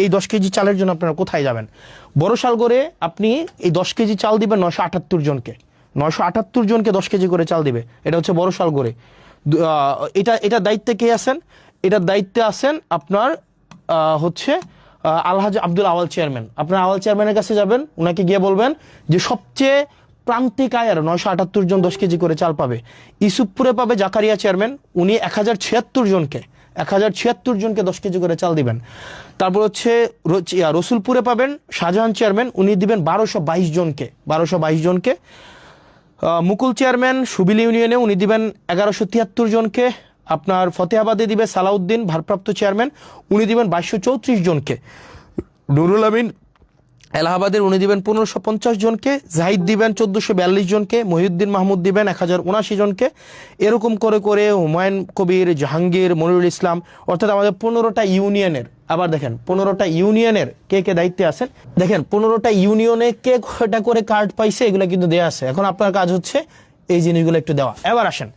এই 10 কেজি চালের জন্য আপনারা কোথায় যাবেন? বড় শালগড়ে আপনি এই 10 কেজি চাল দিবেন 978 জনকে, 978 জনকে 10 কেজি করে চাল দিবে। এটা হচ্ছে বড় শালগড়ে। এটা দায়িত্বে কে আছেন? এটার দায়িত্বে আছেন আপনার হচ্ছে আলহাজ আব্দুল আওয়াল চেয়ারম্যান। আপনার আওয়াল চেয়ারম্যানের কাছে যাবেন, ওনাকে গিয়ে বলবেন যে সবচেয়ে প্রান্তিক আয়ের 978 জন 10 কেজি করে চাল পাবে। ইসুফপুরে পাবে জাকারিয়া চেয়ারম্যান, উনি 1076 জনকে 1076 জনকে 10 কেজি করে চাল দিবেন। তারপর হচ্ছে রসুলপুরে পাবেন শাহজাহান চেয়ারম্যান, উনি দিবেন 1222 জনকে 1222 জনকে। মুকুল চেয়ারম্যান সুবিলি ইউনিয়নে উনি দিবেন 1173 জনকে। আপনার ফতেহাবাদে দিবে সালাউদ্দিন ভারপ্রাপ্ত চেয়ারম্যান, উনি দিবেন 2234 জনকে। নুরুল আমিন এলাহাবাদের উনি দিবেন 1550 জনকে। জাহিদ দিবেন 1442 জনকে। মহিউদ্দিন মাহমুদ দিবেন 1079 জনকে। এরকম করে করে হুমায়ুন কবির, জাহাঙ্গীর, মনিরুল ইসলাম, অর্থাৎ আমাদের 15টা ইউনিয়নের, আবার দেখেন 15টা ইউনিয়নের কে কে দায়িত্বে আছেন, দেখেন 15টা ইউনিয়নে কে কয়টা করে কার্ড পাইছে এগুলো কিন্তু দেওয়া আছে। এখন আপনার কাজ হচ্ছে এই জিনিসগুলো একটু দেওয়া। এবার আসেন